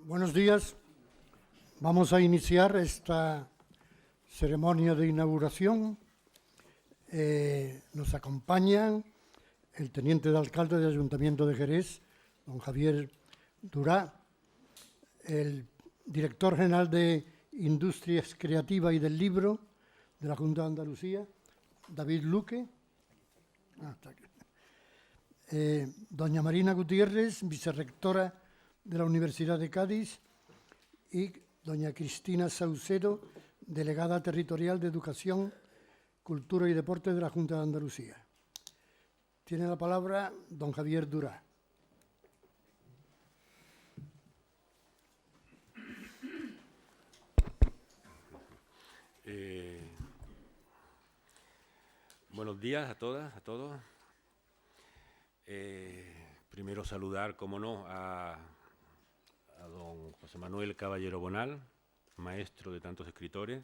Buenos días. Vamos a iniciar esta ceremonia de inauguración. Nos acompañan el teniente de alcalde del Ayuntamiento de Jerez, don Javier Durá, el director general de Industrias Creativas y del Libro de la Junta de Andalucía, David Luque, doña Marina Gutiérrez, vicerrectora de la Universidad de Cádiz, y doña Cristina Saucedo, delegada territorial de Educación, Cultura y Deporte de la Junta de Andalucía. Tiene la palabra don Javier Durá. Buenos días a todas, a todos. Primero saludar, como no, a don José Manuel Caballero Bonal, maestro de tantos escritores.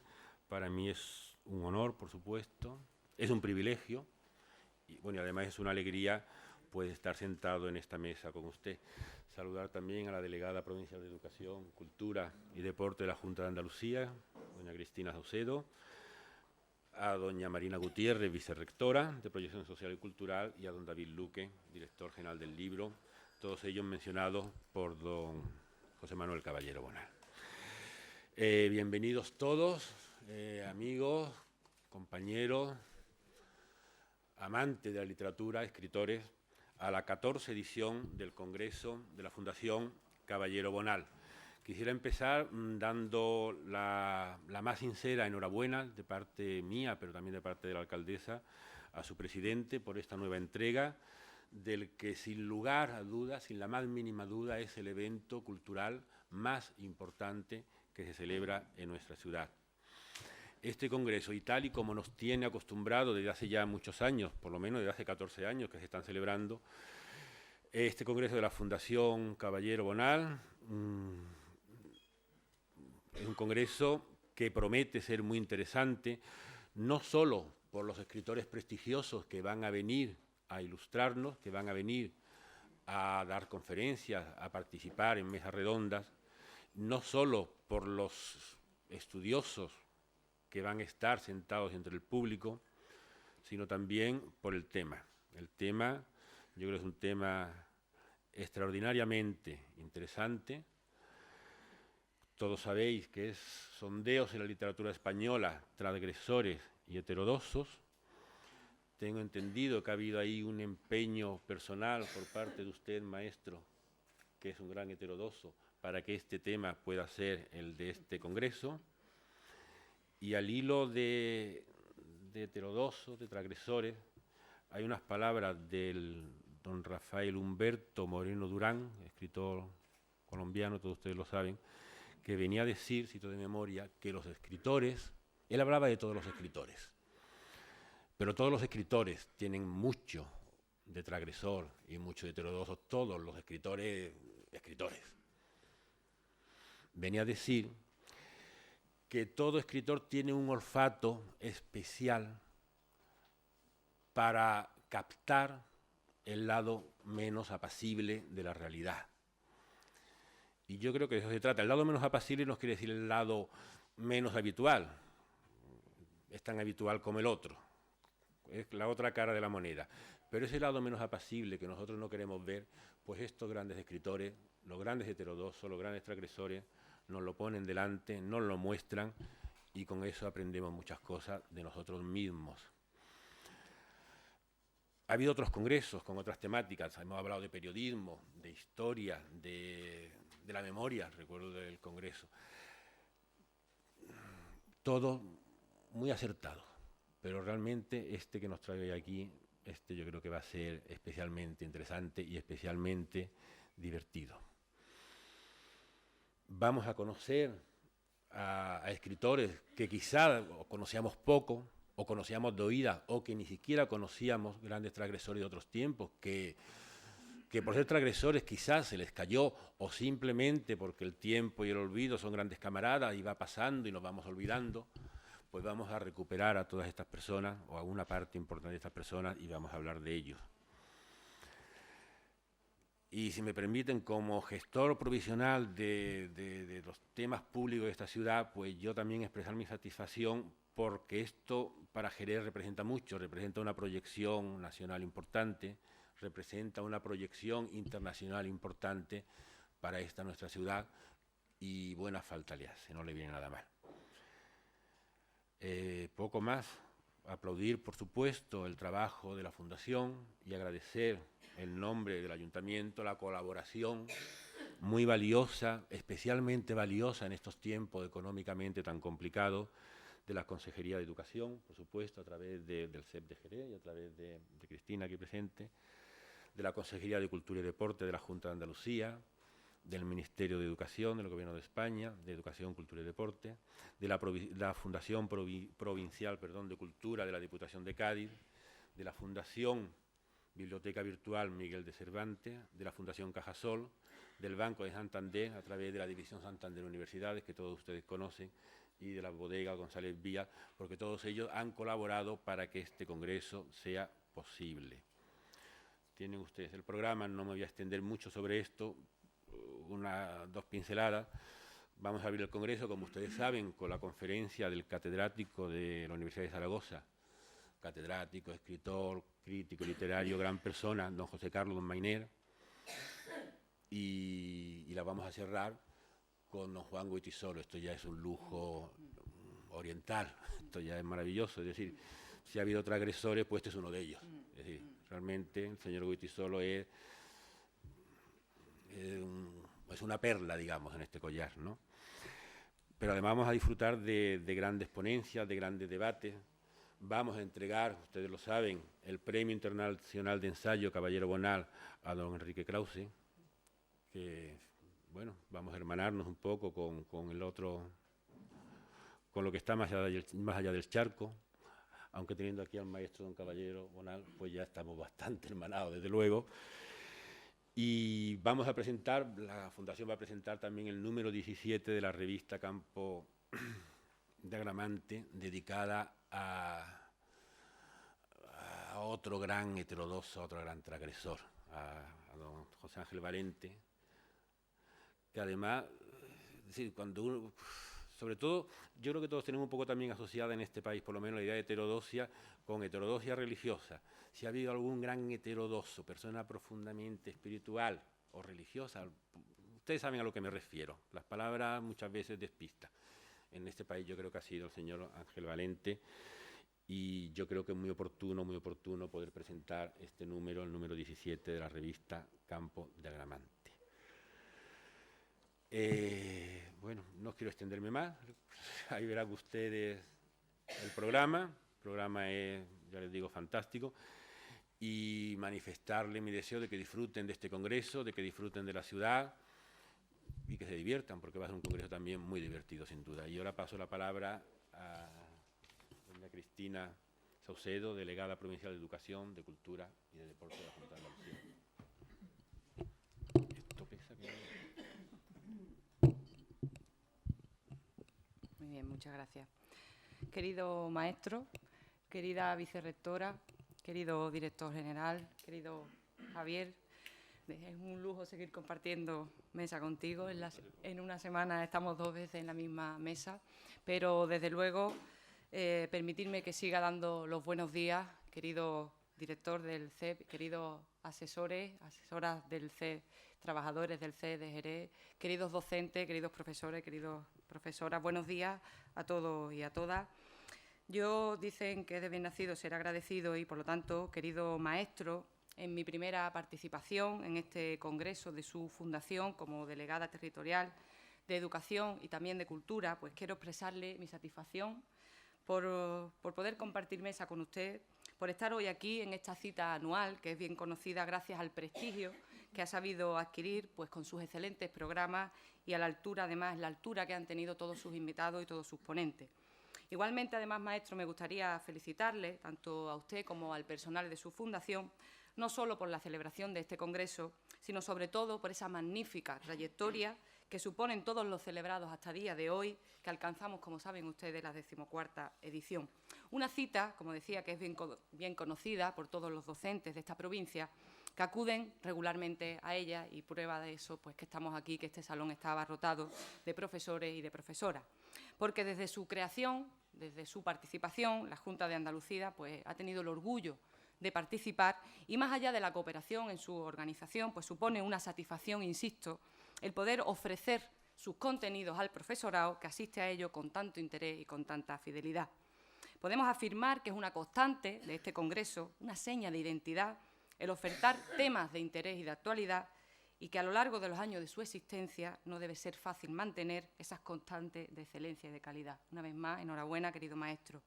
Para mí es un honor, por supuesto, es un privilegio y bueno, además es una alegría pues estar sentado en esta mesa con usted. Saludar también a la delegada provincial de Educación, Cultura y Deporte de la Junta de Andalucía, doña Cristina Saucedo, a doña Marina Gutiérrez, vicerrectora de Proyección Social y Cultural, y a don David Luque, director general del Libro, todos ellos mencionados por don José Manuel Caballero Bonal. Bienvenidos todos, amigos, compañeros, amantes de la literatura, escritores, a la 14ª edición del Congreso de la Fundación Caballero Bonal. Quisiera empezar dando la más sincera enhorabuena de parte mía, pero también de parte de la alcaldesa, a su presidente por esta nueva entrega, del que sin lugar a dudas, sin la más mínima duda, es el evento cultural más importante que se celebra en nuestra ciudad. Este congreso, y tal y como nos tiene acostumbrado desde hace ya muchos años, por lo menos desde hace 14 años que se están celebrando, este congreso de la Fundación Caballero Bonal, es un congreso que promete ser muy interesante, no solo por los escritores prestigiosos que van a venir a ilustrarnos, que van a venir a dar conferencias, a participar en mesas redondas, no solo por los estudiosos que van a estar sentados entre el público, sino también por el tema. El tema, yo creo que es un tema extraordinariamente interesante. Todos sabéis que es sondeos en la literatura española, transgresores y heterodoxos. Tengo entendido que ha habido ahí un empeño personal por parte de usted, maestro, que es un gran heterodoxo, para que este tema pueda ser el de este congreso. Y al hilo de heterodoxos, de transgresores, hay unas palabras del don Rafael Humberto Moreno Durán, escritor colombiano, todos ustedes lo saben, que venía a decir, cito de memoria, que los escritores, él hablaba de todos los escritores, pero todos los escritores tienen mucho de transgresor y mucho de heterodoxo, todos los escritores. Venía a decir que todo escritor tiene un olfato especial para captar el lado menos apacible de la realidad. Y yo creo que de eso se trata. El lado menos apacible no quiere decir el lado menos habitual. Es tan habitual como el otro. Es la otra cara de la moneda. Pero ese lado menos apacible que nosotros no queremos ver, pues estos grandes escritores, los grandes heterodoxos, los grandes transgresores, nos lo ponen delante, nos lo muestran y con eso aprendemos muchas cosas de nosotros mismos. Ha habido otros congresos con otras temáticas. Hemos hablado de periodismo, de historia, de la memoria, recuerdo del congreso. Todo muy acertado, pero realmente este que nos trae aquí, yo creo que va a ser especialmente interesante y especialmente divertido. Vamos a conocer a escritores que quizá conocíamos poco, o conocíamos de oídas, o que ni siquiera conocíamos, grandes transgresores de otros tiempos, que por ser transgresores quizás se les cayó, o simplemente porque el tiempo y el olvido son grandes camaradas y va pasando y nos vamos olvidando, pues vamos a recuperar a todas estas personas, o a una parte importante de estas personas, y vamos a hablar de ellos. Y si me permiten, como gestor provisional de los temas públicos de esta ciudad, pues yo también expresar mi satisfacción porque esto para Jerez representa mucho, representa una proyección nacional importante, representa una proyección internacional importante para esta nuestra ciudad y buena falta le hace, no le viene nada mal. Poco más, aplaudir por supuesto el trabajo de la Fundación y agradecer en nombre del Ayuntamiento la colaboración muy valiosa, especialmente valiosa en estos tiempos económicamente tan complicados, de la Consejería de Educación, por supuesto, a través del CEP de Jerez y a través de Cristina aquí presente, de la Consejería de Cultura y Deporte de la Junta de Andalucía, del Ministerio de Educación del Gobierno de España, de Educación, Cultura y Deporte, de la Fundación Provincial de Cultura de la Diputación de Cádiz, de la Fundación Biblioteca Virtual Miguel de Cervantes, de la Fundación Cajasol, del Banco de Santander, a través de la División Santander Universidades, que todos ustedes conocen, y de la Bodega González Vía, porque todos ellos han colaborado para que este congreso sea posible. Tienen ustedes el programa, no me voy a extender mucho sobre esto, dos pinceladas. Vamos a abrir el congreso, como ustedes saben, con la conferencia del catedrático de la Universidad de Zaragoza, catedrático, escritor, crítico literario, gran persona, don José Carlos Don Mainer, y la vamos a cerrar con don Juan Goytisolo. Esto ya es un lujo oriental, esto ya es maravilloso, es decir, si ha habido transgresores, pues este es uno de ellos. Es decir, realmente el señor Goytisolo es una perla, digamos, en este collar, ¿no? Pero además vamos a disfrutar de grandes ponencias, de grandes debates. Vamos a entregar, ustedes lo saben, el Premio Internacional de Ensayo Caballero Bonal a don Enrique Krause, que, bueno, vamos a hermanarnos un poco con el otro, con lo que está más allá del charco, aunque teniendo aquí al maestro don Caballero Bonal, pues ya estamos bastante hermanados, desde luego. Y vamos a presentar, la Fundación va a presentar también el número 17 de la revista Campo de Agramante, dedicada a otro gran heterodoxo, a otro gran transgresor, a don José Ángel Valente, que además, es decir, cuando uno, sobre todo, yo creo que todos tenemos un poco también asociada en este país, por lo menos la idea de heterodoxia, con heterodoxia religiosa. Si ha habido algún gran heterodoxo, persona profundamente espiritual o religiosa, ustedes saben a lo que me refiero. Las palabras muchas veces despistan. En este país yo creo que ha sido el señor Ángel Valente, y yo creo que es muy oportuno poder presentar este número, el número 17 de la revista Campo de Agramante. Bueno, no quiero extenderme más. Ahí verán ustedes el programa. El programa es, ya les digo, fantástico. Y manifestarles mi deseo de que disfruten de este congreso, de que disfruten de la ciudad y que se diviertan, porque va a ser un congreso también muy divertido, sin duda. Y ahora paso la palabra a doña Cristina Saucedo, delegada provincial de Educación, de Cultura y de Deporte de la Junta de Andalucía. Esto pesa que... Muy bien, muchas gracias. Querido maestro, querida vicerrectora, querido director general, querido Javier, es un lujo seguir compartiendo mesa contigo. En una semana estamos 2 veces en la misma mesa, pero desde luego permitirme que siga dando los buenos días, querido director del CEP, queridos asesores, asesoras del CEP, trabajadores del CEP de Jerez, queridos docentes, queridos profesores, queridas profesoras, buenos días a todos y a todas. Dicen que de bien nacido ser agradecido y, por lo tanto, querido maestro, en mi primera participación en este congreso de su fundación como delegada territorial de Educación y también de Cultura, pues quiero expresarle mi satisfacción por poder compartir mesa con usted, por estar hoy aquí en esta cita anual, que es bien conocida gracias al prestigio que ha sabido adquirir pues, con sus excelentes programas y a la altura, además, la altura que han tenido todos sus invitados y todos sus ponentes. Igualmente, además, maestro, me gustaría felicitarle tanto a usted como al personal de su fundación, no solo por la celebración de este congreso, sino sobre todo por esa magnífica trayectoria que suponen todos los celebrados hasta el día de hoy, que alcanzamos, como saben ustedes, la 14ª edición. Una cita, como decía, que es bien conocida por todos los docentes de esta provincia, que acuden regularmente a ella, y prueba de eso, pues que estamos aquí, que este salón está abarrotado de profesores y de profesoras. Porque desde su creación, desde su participación, la Junta de Andalucía pues, ha tenido el orgullo de participar, y más allá de la cooperación en su organización, pues supone una satisfacción, insisto, el poder ofrecer sus contenidos al profesorado que asiste a ello con tanto interés y con tanta fidelidad. Podemos afirmar que es una constante de este congreso, una seña de identidad, el ofertar temas de interés y de actualidad, y que a lo largo de los años de su existencia no debe ser fácil mantener esas constantes de excelencia y de calidad. Una vez más, enhorabuena, querido maestro.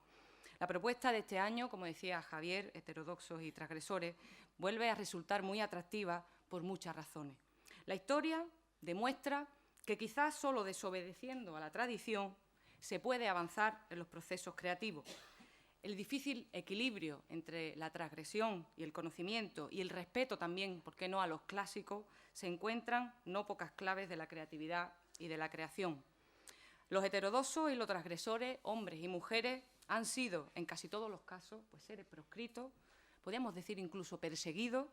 La propuesta de este año, como decía Javier, heterodoxos y transgresores, vuelve a resultar muy atractiva por muchas razones. La historia demuestra que quizás solo desobedeciendo a la tradición se puede avanzar en los procesos creativos. El difícil equilibrio entre la transgresión y el conocimiento y el respeto también, ¿por qué no?, a los clásicos, se encuentran no pocas claves de la creatividad y de la creación. Los heterodoxos y los transgresores, hombres y mujeres, han sido, en casi todos los casos, pues seres proscritos, podríamos decir incluso perseguidos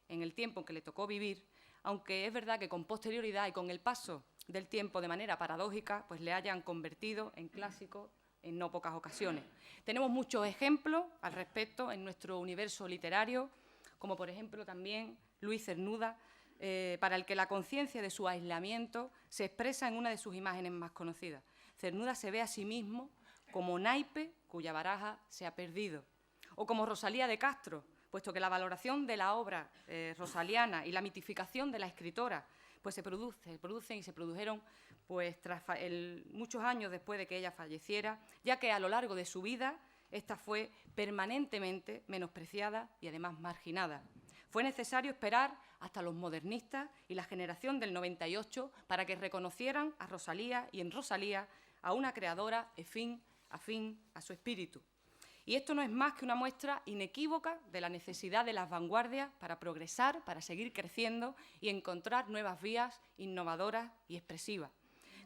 en el tiempo en que le tocó vivir, aunque es verdad que con posterioridad y con el paso del tiempo de manera paradójica, pues le hayan convertido en clásicos en no pocas ocasiones. Tenemos muchos ejemplos al respecto en nuestro universo literario, como por ejemplo también Luis Cernuda, para el que la conciencia de su aislamiento se expresa en una de sus imágenes más conocidas. Cernuda se ve a sí mismo como naipe cuya baraja se ha perdido, o como Rosalía de Castro, puesto que la valoración de la obra rosaliana y la mitificación de la escritora pues se producen y se produjeron pues, tras muchos años después de que ella falleciera, ya que a lo largo de su vida esta fue permanentemente menospreciada y además marginada. Fue necesario esperar hasta los modernistas y la generación del 98 para que reconocieran a Rosalía y en Rosalía a una creadora afín a su espíritu. Y esto no es más que una muestra inequívoca de la necesidad de las vanguardias para progresar, para seguir creciendo y encontrar nuevas vías innovadoras y expresivas.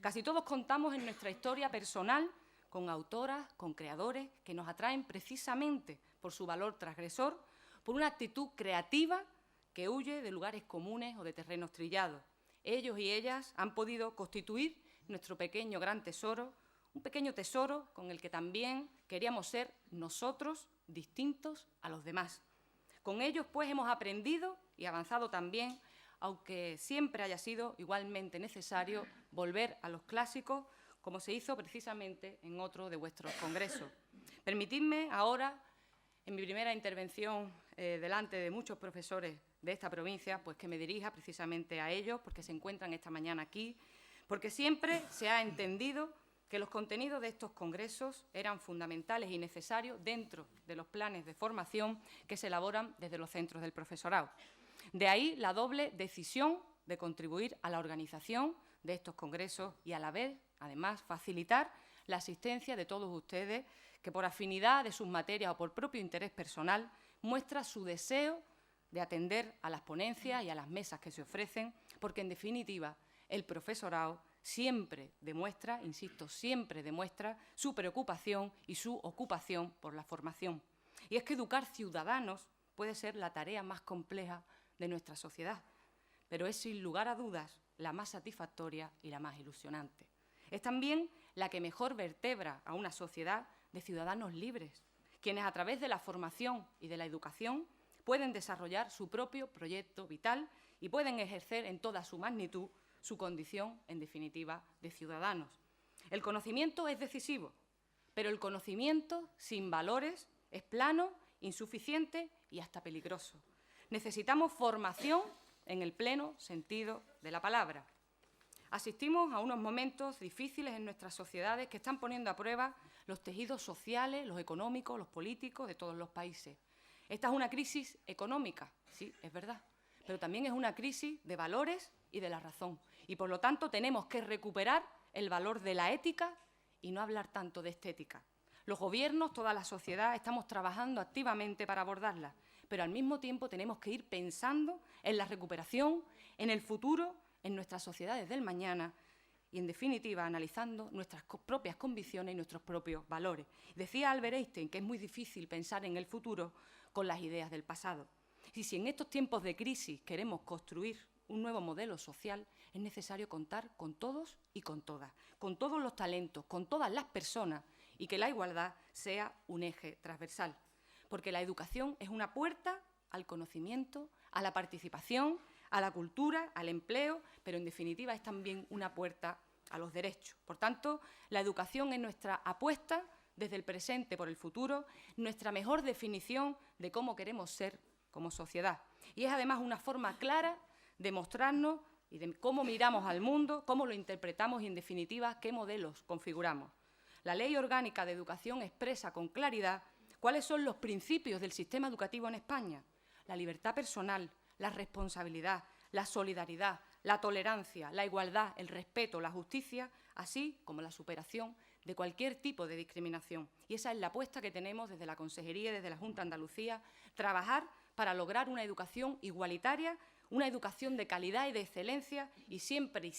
Casi todos contamos en nuestra historia personal con autoras, con creadores que nos atraen precisamente por su valor transgresor, por una actitud creativa que huye de lugares comunes o de terrenos trillados. Ellos y ellas han podido constituir nuestro pequeño gran tesoro, un pequeño tesoro con el que también queríamos ser nosotros distintos a los demás. Con ellos, pues, hemos aprendido y avanzado también, aunque siempre haya sido igualmente necesario volver a los clásicos, como se hizo precisamente en otro de vuestros congresos. Permitidme ahora, en mi primera intervención delante de muchos profesores de esta provincia, pues que me dirija precisamente a ellos, porque se encuentran esta mañana aquí, porque siempre se ha entendido que los contenidos de estos congresos eran fundamentales y necesarios dentro de los planes de formación que se elaboran desde los centros del profesorado. De ahí la doble decisión de contribuir a la organización de estos congresos y a la vez, además, facilitar la asistencia de todos ustedes que por afinidad de sus materias o por propio interés personal muestra su deseo de atender a las ponencias y a las mesas que se ofrecen, porque en definitiva el profesorado siempre demuestra, insisto, siempre demuestra su preocupación y su ocupación por la formación. Y es que educar ciudadanos puede ser la tarea más compleja de nuestra sociedad, pero es sin lugar a dudas la más satisfactoria y la más ilusionante. Es también la que mejor vertebra a una sociedad de ciudadanos libres, quienes a través de la formación y de la educación pueden desarrollar su propio proyecto vital y pueden ejercer en toda su magnitud su condición, en definitiva, de ciudadanos. El conocimiento es decisivo, pero el conocimiento sin valores es plano, insuficiente y hasta peligroso. Necesitamos formación en el pleno sentido de la palabra. Asistimos a unos momentos difíciles en nuestras sociedades que están poniendo a prueba los tejidos sociales, los económicos, los políticos de todos los países. Esta es una crisis económica, sí, es verdad, pero también es una crisis de valores y de la razón. Y, por lo tanto, tenemos que recuperar el valor de la ética y no hablar tanto de estética. Los gobiernos, toda la sociedad, estamos trabajando activamente para abordarla, pero al mismo tiempo tenemos que ir pensando en la recuperación, en el futuro, en nuestras sociedades del mañana y, en definitiva, analizando nuestras propias convicciones y nuestros propios valores. Decía Albert Einstein que es muy difícil pensar en el futuro con las ideas del pasado. Y si en estos tiempos de crisis queremos construir un nuevo modelo social, es necesario contar con todos y con todas, con todos los talentos, con todas las personas, y que la igualdad sea un eje transversal. Porque la educación es una puerta al conocimiento, a la participación, a la cultura, al empleo, pero en definitiva es también una puerta a los derechos. Por tanto, la educación es nuestra apuesta desde el presente por el futuro, nuestra mejor definición de cómo queremos ser como sociedad. Y es además una forma clara de mostrarnos y de cómo miramos al mundo, cómo lo interpretamos y, en definitiva, qué modelos configuramos. La Ley Orgánica de Educación expresa con claridad cuáles son los principios del sistema educativo en España: la libertad personal, la responsabilidad, la solidaridad, la tolerancia, la igualdad, el respeto, la justicia, así como la superación de cualquier tipo de discriminación. Y esa es la apuesta que tenemos desde la Consejería y desde la Junta de Andalucía: trabajar para lograr una educación igualitaria, una educación de calidad y de excelencia, y siempre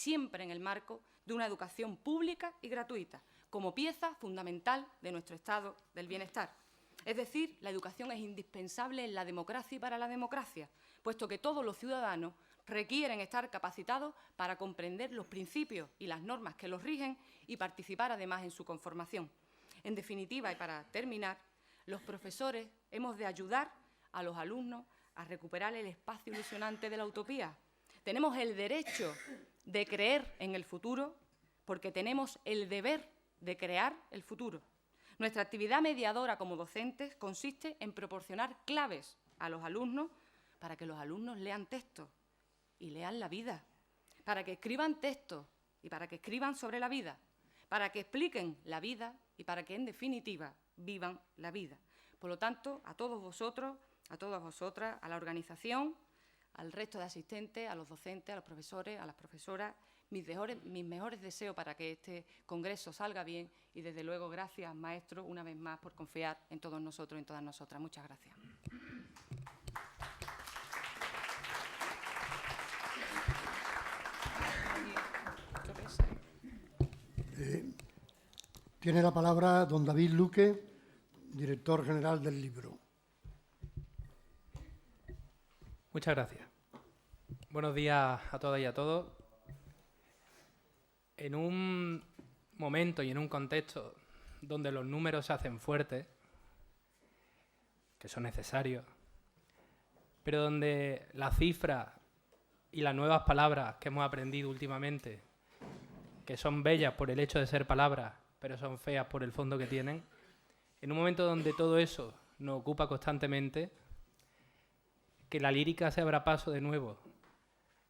en el marco de una educación pública y gratuita, como pieza fundamental de nuestro estado del bienestar. Es decir, la educación es indispensable en la democracia y para la democracia, puesto que todos los ciudadanos requieren estar capacitados para comprender los principios y las normas que los rigen y participar además en su conformación. En definitiva, y para terminar, los profesores hemos de ayudar a los alumnos a recuperar el espacio ilusionante de la utopía. Tenemos el derecho de creer en el futuro porque tenemos el deber de crear el futuro. Nuestra actividad mediadora como docentes consiste en proporcionar claves a los alumnos para que los alumnos lean textos y lean la vida, para que escriban textos y para que escriban sobre la vida, para que expliquen la vida y para que, en definitiva, vivan la vida. Por lo tanto, a todos vosotros, a todas vosotras, a la organización, al resto de asistentes, a los docentes, a los profesores, a las profesoras, mis mejores deseos para que este congreso salga bien y, desde luego, gracias, maestro, una vez más, por confiar en todos nosotros y en todas nosotras. Muchas gracias. Tiene la palabra don David Luque, director general del libro. Muchas gracias. Buenos días a todas y a todos. En un momento y en un contexto donde los números se hacen fuertes, que son necesarios, pero donde las cifras y las nuevas palabras que hemos aprendido últimamente, que son bellas por el hecho de ser palabras, pero son feas por el fondo que tienen, en un momento donde todo eso nos ocupa constantemente, que la lírica se abra paso de nuevo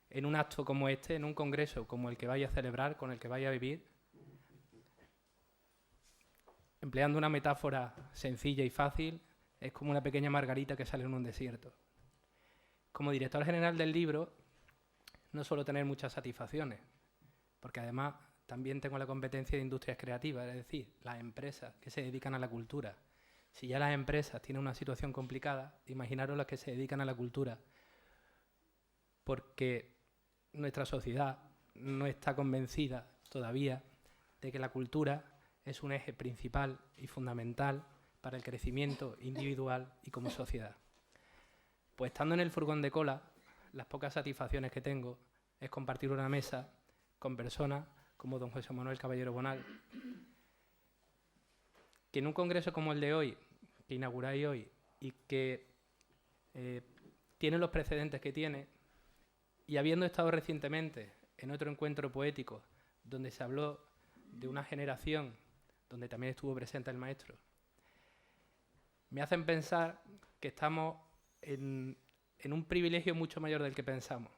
en un acto como este, en un congreso como el que vaya a celebrar, con el que vaya a vivir, empleando una metáfora sencilla y fácil, es como una pequeña margarita que sale en un desierto. Como director general del libro, no suelo tener muchas satisfacciones, porque además también tengo la competencia de industrias creativas, es decir, las empresas que se dedican a la cultura. Si ya las empresas tienen una situación complicada, imaginaros las que se dedican a la cultura, porque nuestra sociedad no está convencida todavía de que la cultura es un eje principal y fundamental para el crecimiento individual y como sociedad. Pues estando en el furgón de cola, las pocas satisfacciones que tengo es compartir una mesa con personas como don José Manuel Caballero Bonal, que en un congreso como el de hoy, que inauguráis hoy, y que tiene los precedentes que tiene, y habiendo estado recientemente en otro encuentro poético donde se habló de una generación donde también estuvo presente el maestro, me hacen pensar que estamos en un privilegio mucho mayor del que pensamos.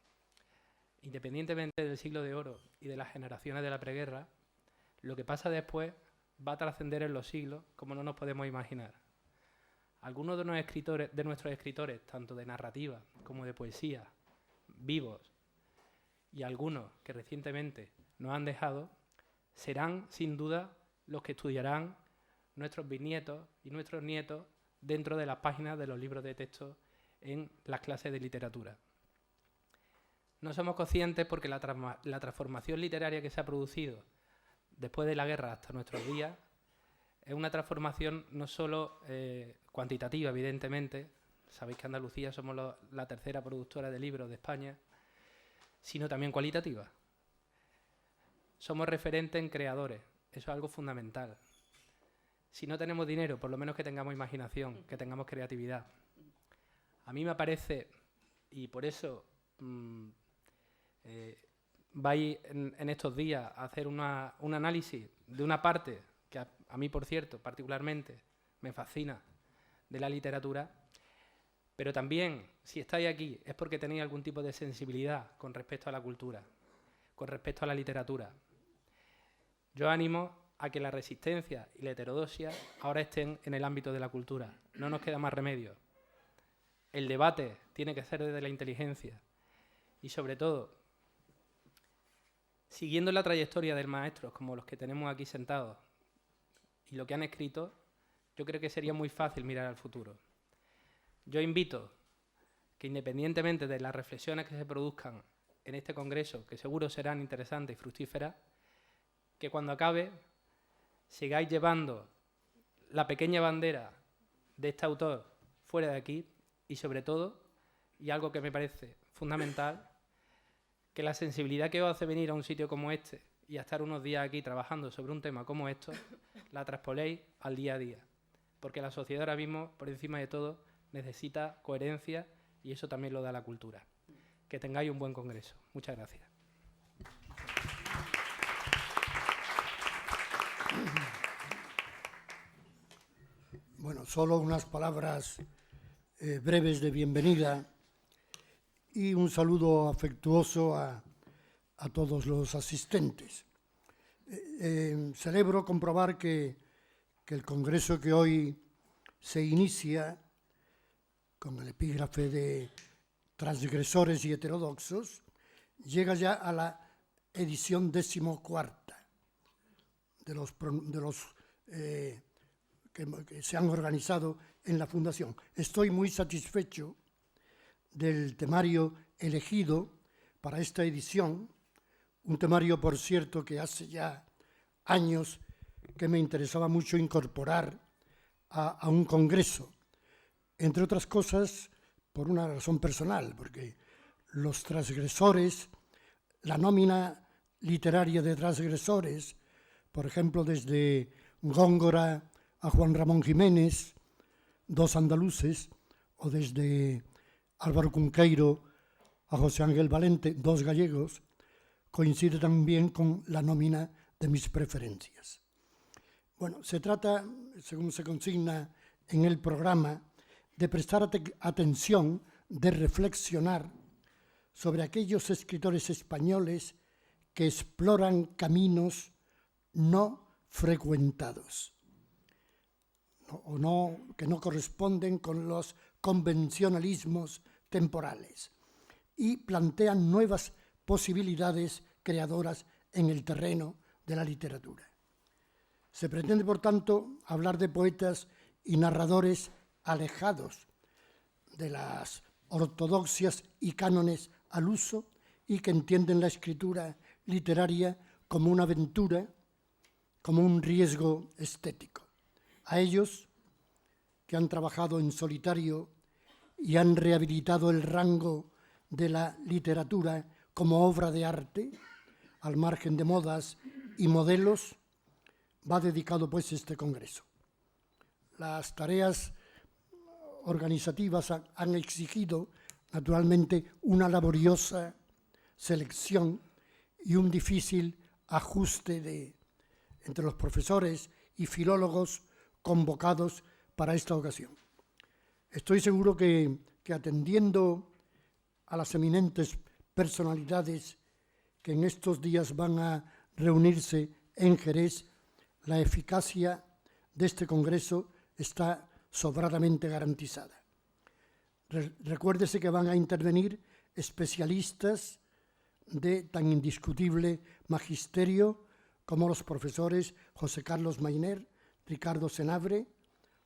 Independientemente del siglo de oro y de las generaciones de la preguerra, lo que pasa después va a trascender en los siglos como no nos podemos imaginar. Algunos de nuestros escritores, tanto de narrativa como de poesía, vivos, y algunos que recientemente nos han dejado, serán sin duda los que estudiarán nuestros bisnietos y nuestros nietos dentro de las páginas de los libros de texto en las clases de literatura. No somos conscientes porque la transformación literaria que se ha producido después de la guerra hasta nuestros días es una transformación no solo cuantitativa, evidentemente, sabéis que Andalucía somos la tercera productora de libros de España, sino también cualitativa. Somos referentes en creadores, eso es algo fundamental. Si no tenemos dinero, por lo menos que tengamos imaginación, que tengamos creatividad. A mí me parece, y por eso vais en estos días a hacer un análisis de una parte que a mí, por cierto, particularmente me fascina de la literatura, pero también, si estáis aquí, es porque tenéis algún tipo de sensibilidad con respecto a la cultura, con respecto a la literatura. Yo animo a que la resistencia y la heterodoxia ahora estén en el ámbito de la cultura. No nos queda más remedio. El debate tiene que ser desde la inteligencia y, sobre todo, siguiendo la trayectoria de maestros como los que tenemos aquí sentados y lo que han escrito, yo creo que sería muy fácil mirar al futuro. Yo invito que, independientemente de las reflexiones que se produzcan en este congreso, que seguro serán interesantes y fructíferas, que cuando acabe sigáis llevando la pequeña bandera de este autor fuera de aquí y, sobre todo, y algo que me parece fundamental, que la sensibilidad que os hace venir a un sitio como este y a estar unos días aquí trabajando sobre un tema como esto, la traspoléis al día a día. Porque la sociedad ahora mismo, por encima de todo, necesita coherencia y eso también lo da la cultura. Que tengáis un buen congreso. Muchas gracias. Bueno, solo unas palabras breves de bienvenida y un saludo afectuoso a todos los asistentes. Celebro comprobar que el congreso que hoy se inicia con el epígrafe de transgresores y heterodoxos llega ya a la edición 14ª de los que se han organizado en la Fundación. Estoy muy satisfecho del temario elegido para esta edición, un temario, por cierto, que hace ya años que me interesaba mucho incorporar a un congreso, entre otras cosas por una razón personal, porque los transgresores, la nómina literaria de transgresores, por ejemplo, desde Góngora a Juan Ramón Jiménez, dos andaluces, o desde Álvaro Cunqueiro a José Ángel Valente, dos gallegos, coincide también con la nómina de mis preferencias. Bueno, se trata, según se consigna en el programa, de prestar atención, de reflexionar sobre aquellos escritores españoles que exploran caminos no frecuentados, que no corresponden con los convencionalismos temporales y plantean nuevas posibilidades creadoras en el terreno de la literatura. Se pretende, por tanto, hablar de poetas y narradores alejados de las ortodoxias y cánones al uso y que entienden la escritura literaria como una aventura, como un riesgo estético. A ellos, que han trabajado en solitario y han rehabilitado el rango de la literatura como obra de arte, al margen de modas y modelos, va dedicado pues este congreso. Las tareas organizativas han exigido, naturalmente, una laboriosa selección y un difícil ajuste entre los profesores y filólogos convocados para esta ocasión. Estoy seguro que atendiendo a las eminentes personalidades que en estos días van a reunirse en Jerez, la eficacia de este congreso está sobradamente garantizada. Recuérdese que van a intervenir especialistas de tan indiscutible magisterio como los profesores José Carlos Mainer, Ricardo Senabre,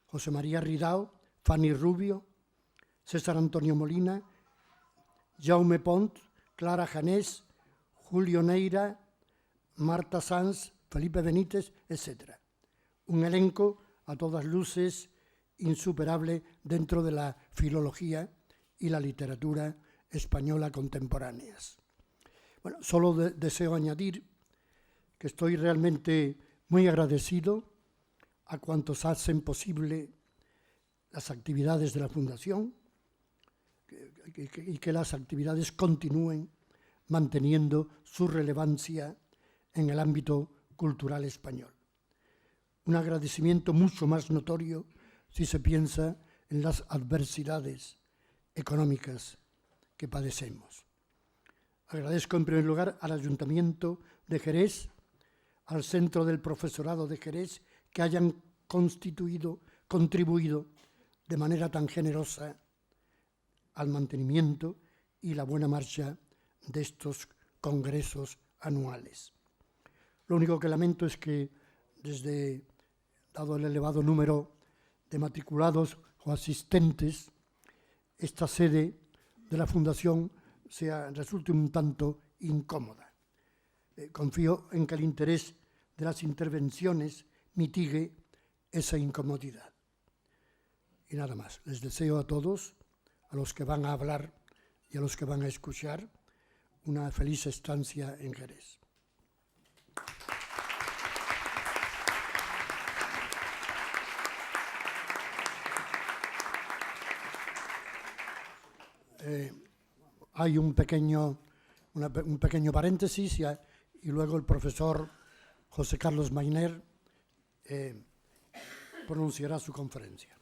José María Ridao, Fanny Rubio, César Antonio Molina, Jaume Pont, Clara Janés, Julio Neira, Marta Sanz, Felipe Benítez, etc. Un elenco a todas luces insuperable dentro de la filología y la literatura española contemporáneas. Bueno, solo deseo añadir que estoy realmente muy agradecido a cuantos hacen posible las actividades de la Fundación y que las actividades continúen manteniendo su relevancia en el ámbito cultural español. Un agradecimiento mucho más notorio si se piensa en las adversidades económicas que padecemos. Agradezco en primer lugar al Ayuntamiento de Jerez, al Centro del Profesorado de Jerez, que hayan contribuido de manera tan generosa al mantenimiento y la buena marcha de estos congresos anuales. Lo único que lamento es que, dado el elevado número de matriculados o asistentes, esta sede de la Fundación resulte un tanto incómoda. Confío en que el interés de las intervenciones mitigue esa incomodidad. Y nada más. Les deseo a todos, a los que van a hablar y a los que van a escuchar, una feliz estancia en Jerez. Hay un pequeño paréntesis y luego el profesor José Carlos Mainer pronunciará su conferencia.